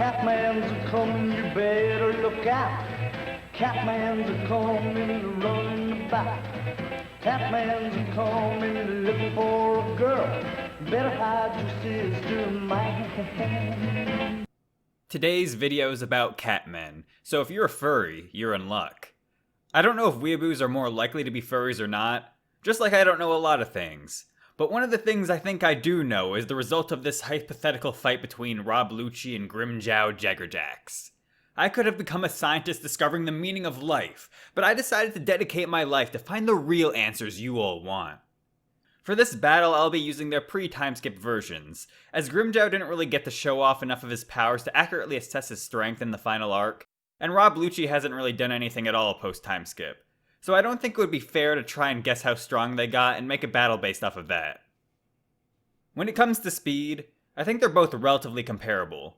Catman's a-comin', you better look out. Catman's a-comin', running about. Catman's a-comin', looking for a girl. Better hide your sister, man. Today's video is about catmen, so if you're a furry, you're in luck. I don't know if weeaboos are more likely to be furries or not, just like I don't know a lot of things. But one of the things I think I do know is the result of this hypothetical fight between Rob Lucci and Grimmjow Jaegerjaquez. I could have become a scientist discovering the meaning of life, but I decided to dedicate my life to find the real answers you all want. For this battle, I'll be using their pre-timeskip versions, as Grimmjow didn't really get to show off enough of his powers to accurately assess his strength in the final arc, and Rob Lucci hasn't really done anything at all post-timeskip. So I don't think it would be fair to try and guess how strong they got and make a battle based off of that. When it comes to speed, I think they're both relatively comparable.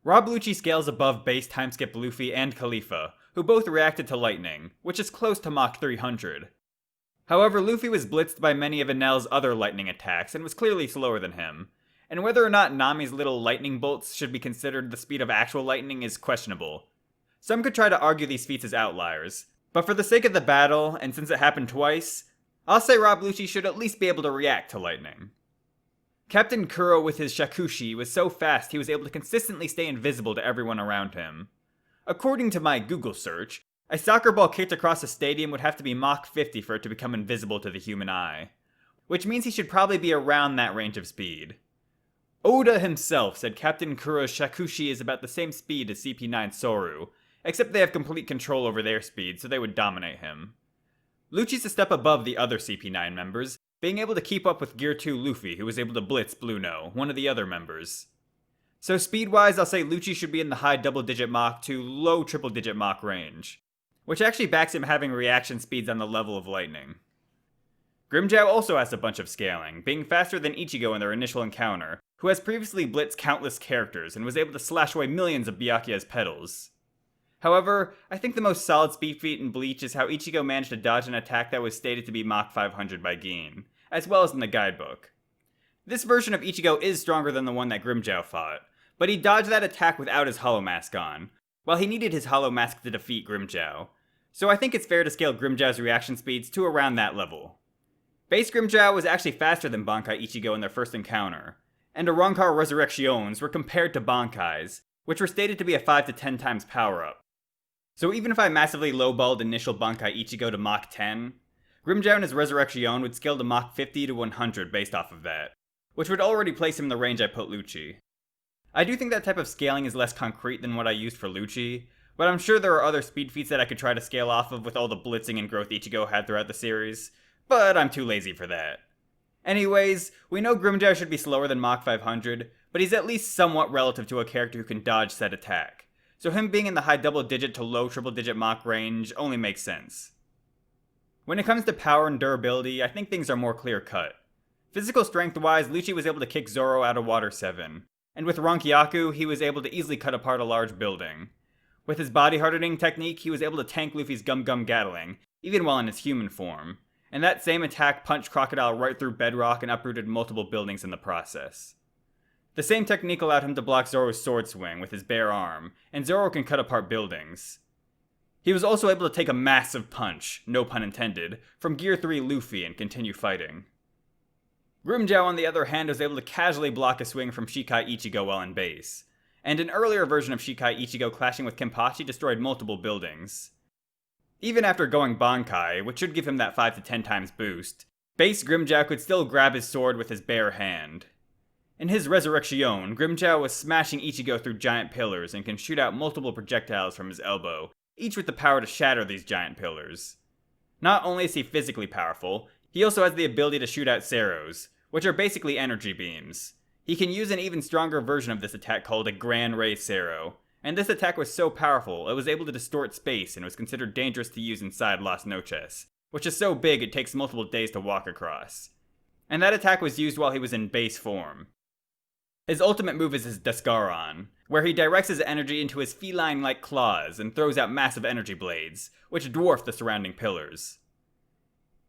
Rob Lucci scales above base timeskip Luffy and Khalifa, who both reacted to lightning, which is close to Mach 300. However, Luffy was blitzed by many of Enel's other lightning attacks and was clearly slower than him, and whether or not Nami's little lightning bolts should be considered the speed of actual lightning is questionable. Some could try to argue these feats as outliers, but for the sake of the battle, and since it happened twice, I'll say Rob Lucci should at least be able to react to lightning. Captain Kuro with his shakushi was so fast he was able to consistently stay invisible to everyone around him. According to my Google search, a soccer ball kicked across a stadium would have to be Mach 50 for it to become invisible to the human eye, which means he should probably be around that range of speed. Oda himself said Captain Kuro's shakushi is about the same speed as CP9 Soru, except they have complete control over their speed, so they would dominate him. Lucci's a step above the other CP9 members, being able to keep up with Gear 2 Luffy, who was able to blitz Blueno, one of the other members. So speed-wise, I'll say Lucci should be in the high double-digit Mach to low triple-digit Mach range, which actually backs him having reaction speeds on the level of lightning. Grimmjow also has a bunch of scaling, being faster than Ichigo in their initial encounter, who has previously blitzed countless characters and was able to slash away millions of Byakuya's petals. However, I think the most solid speed feat in Bleach is how Ichigo managed to dodge an attack that was stated to be Mach 500 by Gin, as well as in the guidebook. This version of Ichigo is stronger than the one that Grimmjow fought, but he dodged that attack without his Hollow Mask on, while he needed his Hollow Mask to defeat Grimmjow, so I think it's fair to scale Grimmjow's reaction speeds to around that level. Base Grimmjow was actually faster than Bankai Ichigo in their first encounter, and Arrancar Resurrections were compared to Bankai's, which were stated to be a 5 to 10 times power-up. So even if I massively lowballed initial Bankai Ichigo to Mach 10, Grimmjow and his Resurrection would scale to Mach 50 to 100 based off of that, which would already place him in the range I put Lucci. I do think that type of scaling is less concrete than what I used for Lucci, but I'm sure there are other speed feats that I could try to scale off of with all the blitzing and growth Ichigo had throughout the series, but I'm too lazy for that. Anyways, we know Grimmjow should be slower than Mach 500, but he's at least somewhat relative to a character who can dodge said attack, so him being in the high double-digit to low triple-digit Mach range only makes sense. When it comes to power and durability, I think things are more clear-cut. Physical strength-wise, Lucci was able to kick Zoro out of Water 7, and with Rankyaku, he was able to easily cut apart a large building. With his body-hardening technique, he was able to tank Luffy's Gum Gum Gatling, even while in his human form, and that same attack punched Crocodile right through bedrock and uprooted multiple buildings in the process. The same technique allowed him to block Zoro's sword swing with his bare arm, and Zoro can cut apart buildings. He was also able to take a massive punch, no pun intended, from Gear 3 Luffy and continue fighting. Grimmjow, on the other hand, was able to casually block a swing from Shikai Ichigo while in base, and an earlier version of Shikai Ichigo clashing with Kenpachi destroyed multiple buildings. Even after going Bankai, which should give him that 5 to 10 times boost, base Grimmjow could still grab his sword with his bare hand. In his Resurrection, Grimmjow was smashing Ichigo through giant pillars and can shoot out multiple projectiles from his elbow, each with the power to shatter these giant pillars. Not only is he physically powerful, he also has the ability to shoot out Seros, which are basically energy beams. He can use an even stronger version of this attack called a Gran Ray Sero, and this attack was so powerful it was able to distort space and was considered dangerous to use inside Las Noches, which is so big it takes multiple days to walk across. And that attack was used while he was in base form. His ultimate move is his Descaron, where he directs his energy into his feline-like claws and throws out massive energy blades, which dwarf the surrounding pillars.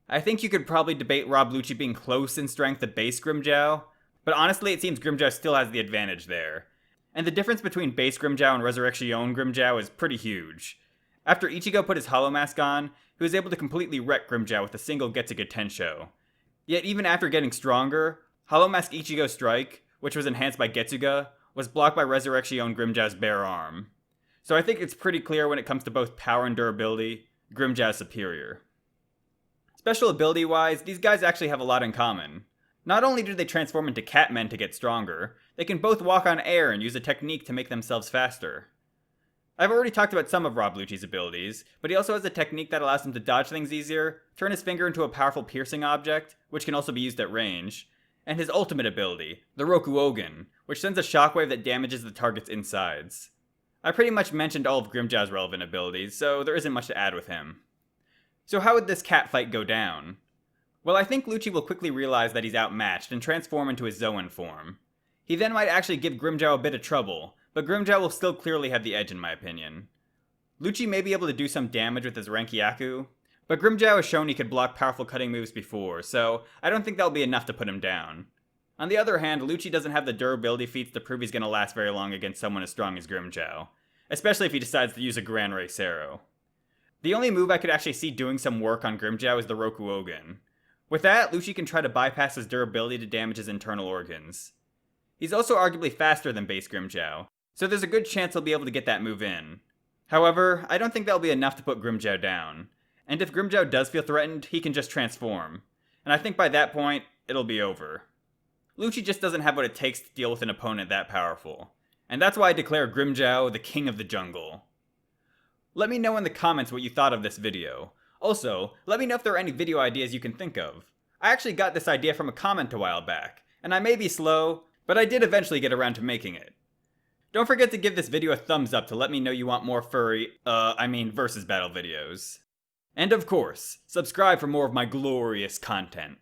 I think you could probably debate Rob Lucci being close in strength to base Grimmjow, but honestly it seems Grimmjow still has the advantage there. And the difference between base Grimmjow and Resurrection Grimmjow is pretty huge. After Ichigo put his Hollow Mask on, he was able to completely wreck Grimmjow with a single Getsuga Tensho. Yet even after getting stronger, Hollow Mask Ichigo Strike, which was enhanced by Getsuga, was blocked by Resurrection Grimmjow's bare arm. So I think it's pretty clear when it comes to both power and durability, Grimmjow's superior. Special ability wise, these guys actually have a lot in common. Not only do they transform into Catmen to get stronger, they can both walk on air and use a technique to make themselves faster. I've already talked about some of Rob Lucci's abilities, but he also has a technique that allows him to dodge things easier, turn his finger into a powerful piercing object, which can also be used at range, and his ultimate ability, the Rokuogen, which sends a shockwave that damages the target's insides. I pretty much mentioned all of Grimmjow's relevant abilities, so there isn't much to add with him. So how would this cat fight go down? Well, I think Lucci will quickly realize that he's outmatched and transform into his Zoan form. He then might actually give Grimmjow a bit of trouble, but Grimmjow will still clearly have the edge in my opinion. Lucci may be able to do some damage with his Rankyaku, but Grimmjow has shown he could block powerful cutting moves before, so I don't think that'll be enough to put him down. On the other hand, Lucci doesn't have the durability feats to prove he's going to last very long against someone as strong as Grimmjow, especially if he decides to use a Gran Rey Sero. The only move I could actually see doing some work on Grimmjow is the Rokuogen. With that, Lucci can try to bypass his durability to damage his internal organs. He's also arguably faster than base Grimmjow, so there's a good chance he'll be able to get that move in. However, I don't think that'll be enough to put Grimmjow down, and if Grimmjow does feel threatened, he can just transform, and I think by that point, it'll be over. Lucci just doesn't have what it takes to deal with an opponent that powerful, and that's why I declare Grimmjow the king of the jungle. Let me know in the comments what you thought of this video. Also, let me know if there are any video ideas you can think of. I actually got this idea from a comment a while back, and I may be slow, but I did eventually get around to making it. Don't forget to give this video a thumbs up to let me know you want more versus battle videos. And of course, subscribe for more of my glorious content.